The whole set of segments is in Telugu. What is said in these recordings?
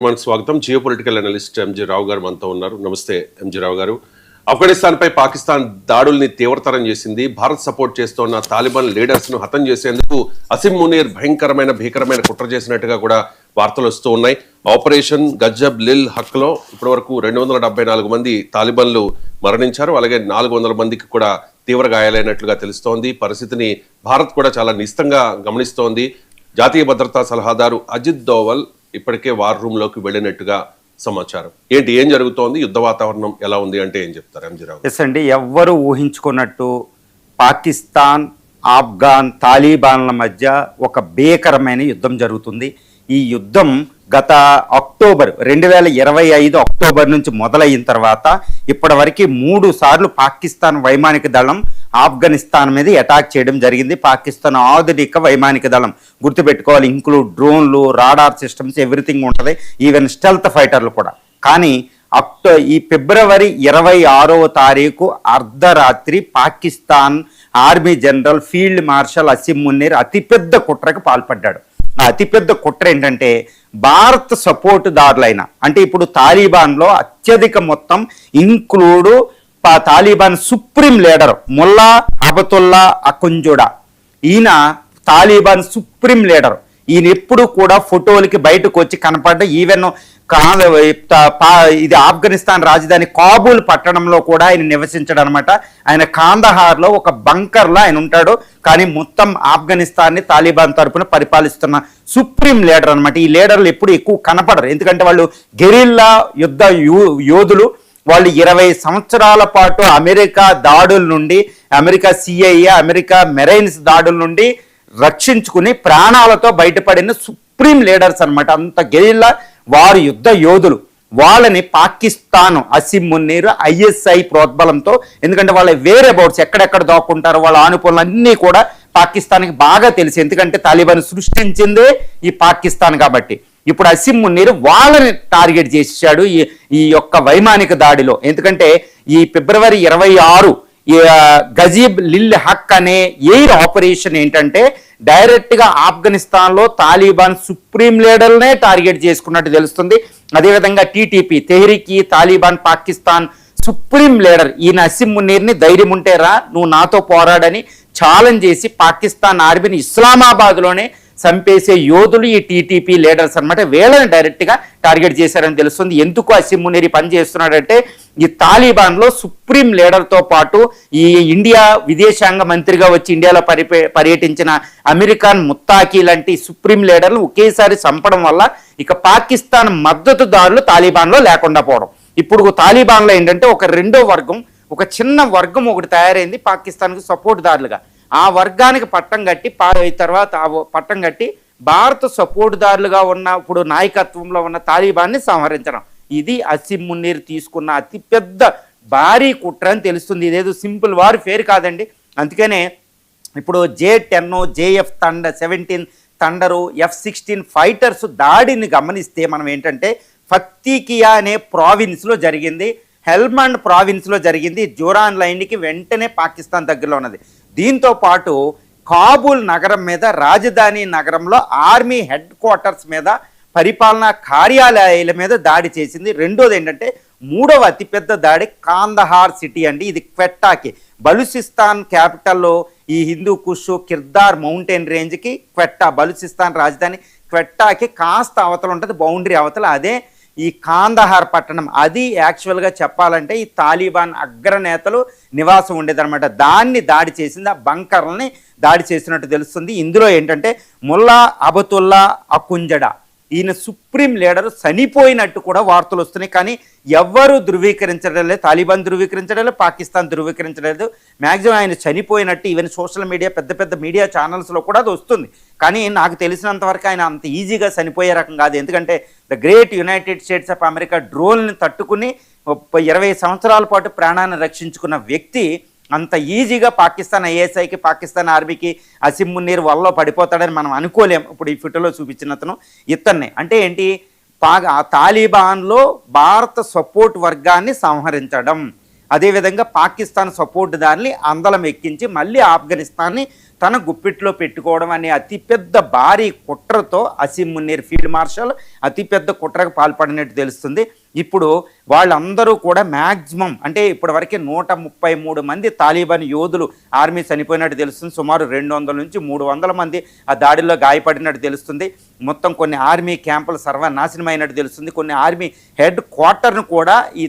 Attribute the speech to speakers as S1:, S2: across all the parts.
S1: మనకు స్వాగతం. జియో పొలిటికల్ అనలిస్ట్ ఎంజి రావు గారు మనతో ఉన్నారు. నమస్తే ఎంజి రావు గారు. ఆఫ్ఘనిస్తాన్పై పాకిస్తాన్ దాడుల్ని తీవ్రతరం చేసింది. భారత్ సపోర్ట్ చేస్తున్న తాలిబాన్ లీడర్స్ ను హతం చేసేందుకు అసిమ్ మునీర్ భీకరమైన కుట్ర చేసినట్టుగా కూడా వార్తలు వస్తూ ఉన్నాయి. ఆపరేషన్ గజ్జబ్ లిల్ హక్ లో ఇప్పటి వరకు 274 మంది తాలిబాన్లు మరణించారు. అలాగే 400 మందికి కూడా తీవ్ర గాయాలైనట్లుగా తెలుస్తోంది. పరిస్థితిని భారత్ కూడా చాలా నిశితంగా గమనిస్తోంది. జాతీయ భద్రతా సలహాదారు అజిత్ దోవల్ ఇప్పటికే వార్ రూమ్ లోకి వెళ్ళినట్టుగా సమాచారం. ఏం జరుగుతోంది, యుద్ధ వాతావరణం ఎలా ఉంది అంటే ఏం చెప్తారు ఎంజీరావు?
S2: ఎస్ అండి, ఎవ్వరు ఊహించుకున్నట్టు పాకిస్తాన్ ఆఫ్ఘాన్ తాలిబాన్ల మధ్య ఒక భీకరమైన యుద్ధం జరుగుతుంది. ఈ యుద్ధం గత అక్టోబర్ 2025 అక్టోబర్ నుంచి మొదలైన తర్వాత ఇప్పటివరకు 3 సార్లు పాకిస్తాన్ వైమానిక దళం ఆఫ్ఘనిస్తాన్ మీద అటాక్ చేయడం జరిగింది. పాకిస్తాన్ ఆధునిక వైమానిక దళం గుర్తుపెట్టుకోవాలి, ఇంక్లూడ్ డ్రోన్లు, రాడార్ సిస్టమ్స్, ఎవ్రీథింగ్ ఉంటుంది, ఈవెన్ స్టెల్త్ ఫైటర్లు కూడా. కానీ ఈ ఫిబ్రవరి 26వ తారీఖు అర్ధరాత్రి Pakistan army general field marshal Asim Munir అతిపెద్ద కుట్రకు పాల్పడ్డాడు. ఆ అతిపెద్ద కుట్ర ఏంటంటే, భారత్ సపోర్ట్ దారులైన, అంటే ఇప్పుడు తాలిబాన్లో అత్యధిక మొత్తం ఇంక్లూడ్ తాలిబాన్ సుప్రీం లీడర్ ముల్లా అబతుల్లా అకుంజుడా, ఈయన తాలిబాన్ సుప్రీం లీడర్. ఈయన ఎప్పుడు కూడా ఫోటోలకి బయటకు వచ్చి కనపడ్డ, ఈవెన్ ఇది ఆఫ్ఘనిస్తాన్ రాజధాని కాబూల్ పట్టణంలో కూడా ఆయన నివసించాడు అనమాట. ఆయన కాందహార్లో ఒక బంకర్లో ఆయన ఉంటాడు. కానీ మొత్తం ఆఫ్ఘనిస్తాన్ని తాలిబాన్ తరపున పరిపాలిస్తున్న సుప్రీం లీడర్ అనమాట. ఈ లీడర్లు ఎప్పుడు ఎక్కువ కనపడరు, ఎందుకంటే వాళ్ళు గెరిల్లా యుద్ధ యోధులు. వాళ్ళు 20 సంవత్సరాల పాటు అమెరికా దాడుల నుండి, అమెరికా CIA, అమెరికా మెరైన్స్ దాడుల నుండి రక్షించుకుని ప్రాణాలతో బయటపడిన సుప్రీం లీడర్స్ అనమాట. అంత గెరిల్లా వారు యుద్ధ యోధులు. వాళ్ళని పాకిస్తాన్ అసిమ్ మునీర్ ISI ప్రోద్బలంతో, ఎందుకంటే వాళ్ళ వేరే బౌట్స్ ఎక్కడెక్కడ దాక్కుంటారో వాళ్ళ ఆనుపనులు అన్నీ కూడా పాకిస్తాన్కి బాగా తెలుసు, ఎందుకంటే తాలిబాన్ సృష్టించిందే ఈ పాకిస్తాన్ కాబట్టి. ఇప్పుడు అసిమ్ మునీర్ వాళ్ళని టార్గెట్ చేశాడు ఈ యొక్క వైమానిక దాడిలో. ఎందుకంటే ఈ ఫిబ్రవరి 26 గజీబ్ లిల్ హక్ అనే ఎయిర్ ఆపరేషన్ ఏంటంటే, డైరెక్ట్గా ఆఫ్ఘనిస్తాన్లో తాలిబాన్ సుప్రీం లీడర్నే టార్గెట్ చేసుకున్నట్టు తెలుస్తుంది. అదేవిధంగా TTP తెహ్రీక్ ఈ తాలిబాన్ పాకిస్తాన్ సుప్రీం లీడర్ ఈయన అసిమ్ మునీర్ని ధైర్యం ఉంటే రా, నువ్వు నాతో పోరాడని ఛాలెంజ్ చేసి పాకిస్తాన్ ఆర్మీని ఇస్లామాబాద్లోనే చంపేసే యోధులు ఈ TTP లీడర్స్ అనమాట. వీళ్ళని డైరెక్ట్గా టార్గెట్ చేశారని తెలుస్తుంది. ఎందుకు అసిమ్ మునీర్ పని చేస్తున్నాడంటే, ఈ తాలిబాన్లో సుప్రీం లీడర్తో పాటు ఈ ఇండియా విదేశాంగ మంత్రిగా వచ్చి ఇండియాలో పర్యటించిన అమెరికన్ ముత్తాకి లాంటి సుప్రీం లీడర్లు ఒకేసారి చంపడం వల్ల ఇక పాకిస్తాన్ మద్దతుదారులు తాలిబాన్లో లేకుండా పోవడం. ఇప్పుడు తాలిబాన్లో ఏంటంటే ఒక రెండో వర్గం, ఒక చిన్న వర్గం ఒకటి తయారైంది పాకిస్తాన్కి సపోర్ట్ దారులుగా. ఆ వర్గానికి పట్టం కట్టి తర్వాత పట్టం కట్టి భారత సపోర్టుదారులుగా ఉన్న ఇప్పుడు నాయకత్వంలో ఉన్న తాలిబాన్ని సంహరించడం. ఇది అసిమ్ మునీర్ తీసుకున్న అతిపెద్ద భారీ కుట్ర అని తెలుస్తుంది. ఇదేదో సింపుల్ వార్ ఫేర్ కాదండి. అందుకనే ఇప్పుడు J-10, JF 17 థండరు, F-16 ఫైటర్స్ దాడిని గమనిస్తే మనం ఏంటంటే, ఫక్తికియా అనే ప్రావిన్స్లో జరిగింది, హెల్మండ్ ప్రావిన్స్లో జరిగింది. జోరాన్ లైన్కి వెంటనే పాకిస్తాన్ దగ్గరలో ఉన్నది. దీంతో పాటు కాబూల్ నగరం మీద, రాజధాని నగరంలో ఆర్మీ హెడ్ క్వార్టర్స్ మీద, పరిపాలనా కార్యాలయాల మీద దాడి చేసింది. రెండోది ఏంటంటే, 3వ అతిపెద్ద దాడి కాందహార్ సిటీ అండి. ఇది క్వెట్టాకి, బలూచిస్తాన్ క్యాపిటల్లో ఈ హిందూ కుష్ కిర్దార్ మౌంటైన్ రేంజ్కి క్వెట్టా, బలూచిస్తాన్ రాజధాని క్వెట్టాకి కాస్త అవతల ఉంటుంది, బౌండరీ అవతల. అదే ఈ కాందహార్ పట్టణం. అది యాక్చువల్గా చెప్పాలంటే ఈ తాలిబాన్ అగ్రనేతలు నివాసం ఉండేదన్నమాట. దాన్ని దాడి చేసింది, ఆ బంకర్లని దాడి చేసినట్టు తెలుస్తుంది. ఇందులో ఏంటంటే ముల్లా అబతుల్లా అకుంజడా, ఈయన సుప్రీం లీడర్ చనిపోయినట్టు కూడా వార్తలు వస్తున్నాయి. కానీ ఎవ్వరూ ధృవీకరించడం లేదు, తాలిబాన్ ధృవీకరించడం లేదు, పాకిస్తాన్ ధృవీకరించడం లేదు. మ్యాక్సిమం ఆయన చనిపోయినట్టు ఈవెన్ సోషల్ మీడియా, పెద్ద పెద్ద మీడియా ఛానల్స్లో కూడా అది వస్తుంది. కానీ నాకు తెలిసినంతవరకు ఆయన అంత ఈజీగా చనిపోయే రకం కాదు. ఎందుకంటే the great United States of America డ్రోన్ని తట్టుకుని 20 సంవత్సరాల పాటు ప్రాణాన్ని రక్షించుకున్న వ్యక్తి అంత ఈజీగా పాకిస్తాన్ ISIకి, పాకిస్తాన్ ఆర్మీకి అసిమ్ మునీర్ వల్ల పడిపోతాడని మనం అనుకోలేం. ఇప్పుడు ఈ ఫోటోలో చూపించిన అతను ఇతన్నే. అంటే ఏంటి, తాలిబాన్లో భారత సపోర్ట్ వర్గాన్ని సంహరించడం, అదేవిధంగా పాకిస్తాన్ సపోర్ట్ దాన్ని అందలం ఎక్కించి మళ్ళీ ఆఫ్ఘనిస్తాన్ని తన గుప్పిట్లో పెట్టుకోవడం అనే అతిపెద్ద భారీ కుట్రతో అసీం మున్నీర్ ఫీల్డ్ మార్షల్ అతిపెద్ద కుట్రకు పాల్పడినట్టు తెలుస్తుంది. ఇప్పుడు వాళ్ళందరూ కూడా మ్యాక్సిమం అంటే ఇప్పటివరకు 133 మంది తాలిబాన్ యోధులు ఆర్మీ చనిపోయినట్టు తెలుస్తుంది. సుమారు 200 నుంచి 300 మంది ఆ దాడిలో గాయపడినట్టు తెలుస్తుంది. మొత్తం కొన్ని ఆర్మీ క్యాంపులు సర్వనాశనమైనట్టు తెలుస్తుంది. కొన్ని ఆర్మీ హెడ్ క్వార్టర్ను కూడా ఈ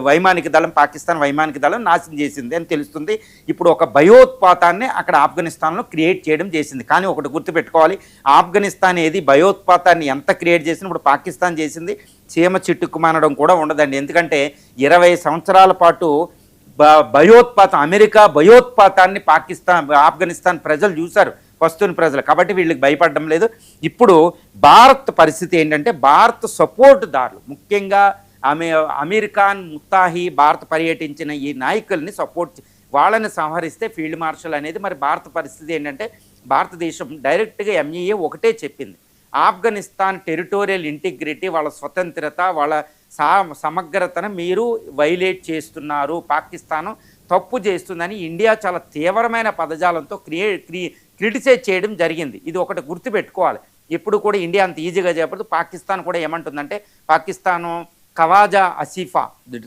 S2: వైమానిక దళం, పాకిస్తాన్ వైమానిక దళం నాశనం చేసింది అని తెలుస్తుంది. ఇప్పుడు ఒక భయోత్పాతాన్ని అక్కడ ఆఫ్ఘనిస్తాన్లో క్రియేట్ చేయడం చేసింది. కానీ ఒకటి గుర్తుపెట్టుకోవాలి, ఆఫ్ఘనిస్తాన్ ఏది భయోత్పాతాన్ని ఎంత క్రియేట్ చేసినా ఇప్పుడు పాకిస్తాన్ చేసింది చీమ చిట్టుకుమానడం కూడా ఉండదండి. ఎందుకంటే 20 సంవత్సరాల పాటు అమెరికా భయోత్పాతాన్ని ఆఫ్ఘనిస్తాన్ ప్రజలు చూశారు, పస్తూన్ ప్రజలు. కాబట్టి వీళ్ళకి భయపడడం లేదు. ఇప్పుడు భారత్ పరిస్థితి ఏంటంటే, భారత్ సపోర్టుదారులు ముఖ్యంగా అమీర్ ఖాన్, ముత్తాహి భారత్ పర్యటించిన ఈ నాయకుల్ని వాళ్ళని సంహరిస్తే ఫీల్డ్ మార్షల్ అనేది. మరి భారత పరిస్థితి ఏంటంటే, భారతదేశం డైరెక్ట్గా ఎంఈఏ ఒకటే చెప్పింది, ఆఫ్ఘనిస్తాన్ టెరిటోరియల్ ఇంటిగ్రిటీ, వాళ్ళ స్వతంత్రత, వాళ్ళ సమగ్రతను మీరు వైలేట్ చేస్తున్నారు, పాకిస్తాను తప్పు చేస్తుందని ఇండియా చాలా తీవ్రమైన పదజాలంతో క్రిటిసైజ్ చేయడం జరిగింది. ఇది ఒకటి గుర్తుపెట్టుకోవాలి. ఎప్పుడు కూడా ఇండియా అంత ఈజీగా చెప్పదు. పాకిస్తాన్ కూడా ఏమంటుందంటే, పాకిస్తాను ఖవాజా ఆసిఫా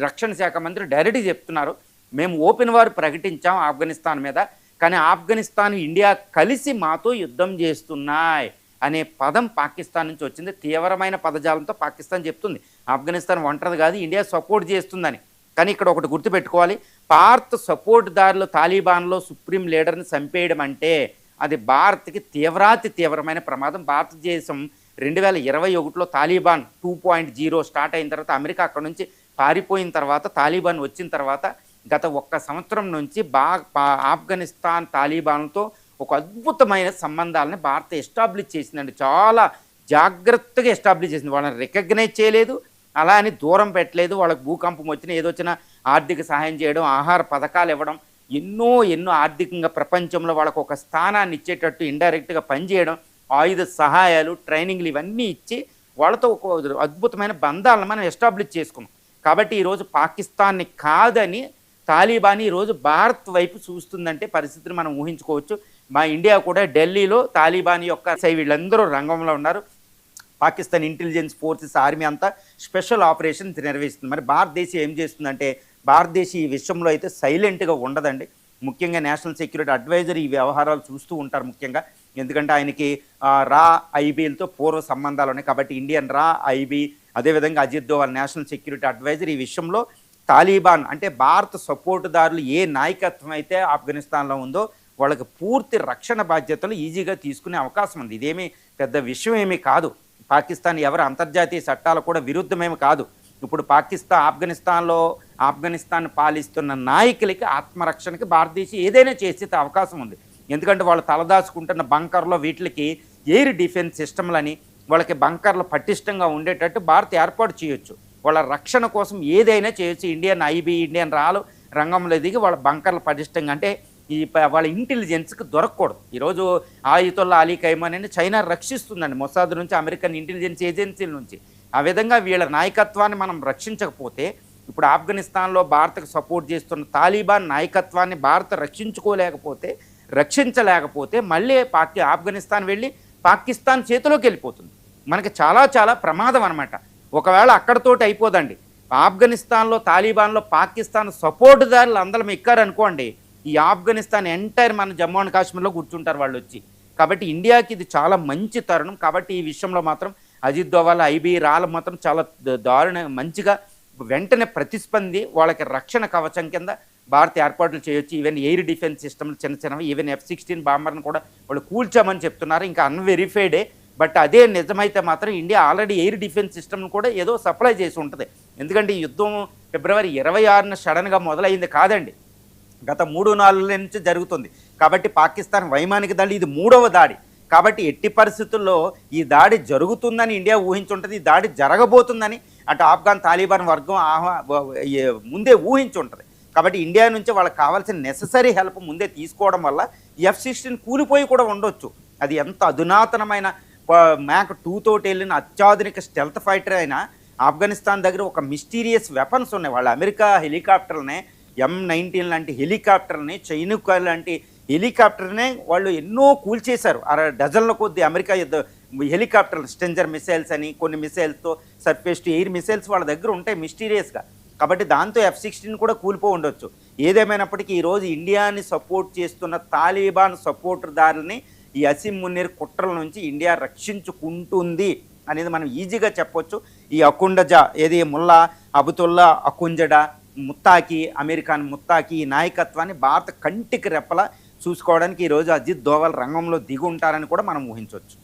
S2: రక్షణ శాఖ మంత్రి డైరెక్ట్గా చెప్తున్నారు, మేము ఓపెన్ వార్ ప్రకటించాం ఆఫ్ఘనిస్తాన్ మీద, కానీ ఆఫ్ఘనిస్తాన్ ఇండియా కలిసి మాతో యుద్ధం చేస్తున్నాయి అనే పదం పాకిస్తాన్ నుంచి వచ్చింది. తీవ్రమైన పదజాలంతో పాకిస్తాన్ చెప్తుంది ఆఫ్ఘనిస్తాన్ ఒంటరిది కాదు, ఇండియా సపోర్ట్ చేస్తుందని. కానీ ఇక్కడ ఒకటి గుర్తుపెట్టుకోవాలి, భారత్ సపోర్ట్దారులు తాలిబాన్లో సుప్రీం లీడర్ని చంపేయడం అంటే అది భారత్కి తీవ్రమైన ప్రమాదం. భారతదేశం 2021లో తాలిబాన్ 2.0 స్టార్ట్ అయిన తర్వాత, అమెరికా అక్కడ నుంచి పారిపోయిన తర్వాత, తాలిబాన్ వచ్చిన తర్వాత గత 1 సంవత్సరం నుంచి ఆఫ్ఘనిస్తాన్ తాలిబాన్తో ఒక అద్భుతమైన సంబంధాలని భారత్ ఎస్టాబ్లిష్ చేసిందండి. చాలా జాగ్రత్తగా ఎస్టాబ్లిష్ చేసింది. వాళ్ళని రికగ్నైజ్ చేయలేదు, అలా అని దూరం పెట్టలేదు. వాళ్ళకి భూకంపం వచ్చినా ఏదొచ్చినా ఆర్థిక సహాయం చేయడం, ఆహార పథకాలు ఇవ్వడం, ఎన్నో ఆర్థికంగా ప్రపంచంలో వాళ్ళకు ఒక స్థానాన్ని ఇచ్చేటట్టు ఇండైరెక్ట్గా పనిచేయడం, ఆయుధ సహాయాలు, ట్రైనింగ్లు ఇవన్నీ ఇచ్చి వాళ్ళతో ఒక అద్భుతమైన బంధాలను మనం ఎస్టాబ్లిష్ చేసుకున్నాం. కాబట్టి ఈరోజు పాకిస్తాన్ని కాదని తాలిబాన్ ఈరోజు భారత్ వైపు చూస్తుందంటే పరిస్థితిని మనం ఊహించుకోవచ్చు. మా ఇండియా కూడా ఢిల్లీలో తాలిబాన్ యొక్క వీళ్ళందరూ రంగంలో ఉన్నారు. పాకిస్తాన్ ఇంటెలిజెన్స్ ఫోర్సెస్ ఆర్మీ అంతా స్పెషల్ ఆపరేషన్ నిర్వహిస్తుంది. మరి భారతదేశం ఏం చేస్తుందంటే, భారతదేశం ఈ విషయంలో అయితే సైలెంట్గా ఉండదండి. ముఖ్యంగా నేషనల్ సెక్యూరిటీ అడ్వైజర్ ఈ వ్యవహారాలు చూస్తూ ఉంటారు ముఖ్యంగా. ఎందుకంటే ఆయనకి రా ఐబీలతో పూర్వ సంబంధాలు ఉన్నాయి. కాబట్టి ఇండియన్ రా ఐబీ, అదేవిధంగా Ajit Doval national security advisor ఈ విషయంలో తాలిబాన్ అంటే భారత సపోర్టుదారులు ఏ నాయకత్వం అయితే ఆఫ్ఘనిస్తాన్లో ఉందో వాళ్ళకి పూర్తి రక్షణ బాధ్యతలు ఈజీగా తీసుకునే అవకాశం ఉంది. ఇదేమీ పెద్ద విషయం ఏమీ కాదు. పాకిస్తాన్ ఎవరు అంతర్జాతీయ చట్టాలు కూడా విరుద్ధమేమి కాదు. ఇప్పుడు ఆఫ్ఘనిస్తాన్ పాలిస్తున్న నాయకులకి ఆత్మరక్షణకి భారతదేశం ఏదైనా చేసే అవకాశం ఉంది. ఎందుకంటే వాళ్ళు తలదాచుకుంటున్న బంకర్లో వీటికి ఎయిర్ డిఫెన్స్ సిస్టమ్లని, వాళ్ళకి బంకర్లు పటిష్టంగా ఉండేటట్టు భారత్ ఏర్పాటు చేయొచ్చు. వాళ్ళ రక్షణ కోసం ఏదైనా చేయొచ్చు. ఇండియన్ ఐబీ, ఇండియన్ రాలు రంగంలో దిగి వాళ్ళ బంకర్లు పటిష్టంగా, అంటే వాళ్ళ ఇంటెలిజెన్స్కి దొరకకూడదు. ఈరోజు ఆయుతుల్లా అలీ ఖైమాన్ అని చైనా రక్షిస్తుందండి మొసాద్ నుంచి, అమెరికన్ ఇంటెలిజెన్స్ ఏజెన్సీల నుంచి. ఆ విధంగా వీళ్ళ నాయకత్వాన్ని మనం రక్షించకపోతే, ఇప్పుడు ఆఫ్ఘనిస్తాన్లో భారత్కు సపోర్ట్ చేస్తున్న తాలిబాన్ నాయకత్వాన్ని భారత్ రక్షించలేకపోతే మళ్ళీ ఆఫ్ఘనిస్తాన్ వెళ్ళి పాకిస్తాన్ చేతిలోకి వెళ్ళిపోతుంది. మనకి చాలా ప్రమాదం అనమాట. ఒకవేళ అక్కడతోటి అయిపోదండి, ఆఫ్ఘనిస్తాన్లో తాలిబాన్లో పాకిస్తాన్ సపోర్టుదారులు అందరం ఎక్కారనుకోండి, ఈ ఆఫ్ఘనిస్తాన్ ఎంటైర్ మన జమ్మూ అండ్ కాశ్మీర్లో కూర్చుంటారు వాళ్ళు వచ్చి. కాబట్టి ఇండియాకి ఇది చాలా మంచి తరుణం. కాబట్టి ఈ విషయంలో మాత్రం అజిత్ దోవల్, ఐబీ, రాలు మాత్రం చాలా మంచిగా వెంటనే ప్రతిస్పంది వాళ్ళకి రక్షణ కవచం కింద భారత్ ఏర్పాట్లు చేయొచ్చు. ఈవెన్ ఎయిర్ డిఫెన్స్ సిస్టమ్లు చిన్నవి, ఈవెన్ F-16 బాంబర్ను కూడా వాళ్ళు కూల్చామని చెప్తున్నారు. ఇంకా అన్వెరిఫైడే, బట్ అదే నిజమైతే మాత్రం ఇండియా ఆల్రెడీ ఎయిర్ డిఫెన్స్ సిస్టమ్ను కూడా ఏదో సప్లై చేసి ఉంటుంది. ఎందుకంటే ఈ యుద్ధం ఫిబ్రవరి 26న సడన్గా మొదలైంది కాదండి, గత 3-4 నుంచి జరుగుతుంది. కాబట్టి పాకిస్తాన్ వైమానిక దాడి ఇది 3వ దాడి. కాబట్టి ఎట్టి పరిస్థితుల్లో ఈ దాడి జరుగుతుందని ఇండియా ఊహించుంటుంది, ఈ దాడి జరగబోతుందని అటు ఆఫ్ఘన్ తాలిబాన్ వర్గం ముందే ఊహించుంటుంది. కాబట్టి ఇండియా నుంచి వాళ్ళకి కావాల్సిన నెససరీ హెల్ప్ ముందే తీసుకోవడం వల్ల F-16 కూలిపోయి కూడా ఉండొచ్చు. అది ఎంత అధునాతనమైన మ్యాక్ 2 తోటి వెళ్ళిన అత్యాధునిక స్టెల్త్ ఫైటర్ అయినా ఆఫ్ఘనిస్తాన్ దగ్గర ఒక మిస్టీరియస్ వెపన్స్ ఉన్నాయి. వాళ్ళ అమెరికా హెలికాప్టర్లనే, M-19 లాంటి హెలికాప్టర్ని, చైనుక లాంటి హెలికాప్టర్నే వాళ్ళు ఎన్నో కూల్చేశారు. డజన్ల కొద్ది అమెరికా హెలికాప్టర్ స్టెంజర్ మిసైల్స్ అని కొన్ని మిసైల్స్తో సర్ఫేస్ టు ఎయిర్ మిసైల్స్ వాళ్ళ దగ్గర ఉంటాయి మిస్టీరియస్గా. కాబట్టి దాంతో F-16 కూడా కూలిపో ఉండొచ్చు. ఏదేమైనప్పటికీ ఈరోజు ఇండియాని సపోర్ట్ చేస్తున్న తాలిబాన్ సపోర్టర్దారుల్ని ఈ అసీం మునీర్ కుట్రల నుంచి ఇండియా రక్షించుకుంటుంది అనేది మనం ఈజీగా చెప్పొచ్చు. ఈ అకుండజా ఏది ముల్లా అబుతుల్లా అకుంజడా ముత్తాకి అమెరికాన్ ముత్తాకి ఈ నాయకత్వాన్ని భారత కంటికి రెప్పలా చూసుకోవడానికి ఈరోజు అజిత్ దోవల్ రంగంలో దిగి ఉంటారని కూడా మనం ఊహించవచ్చు.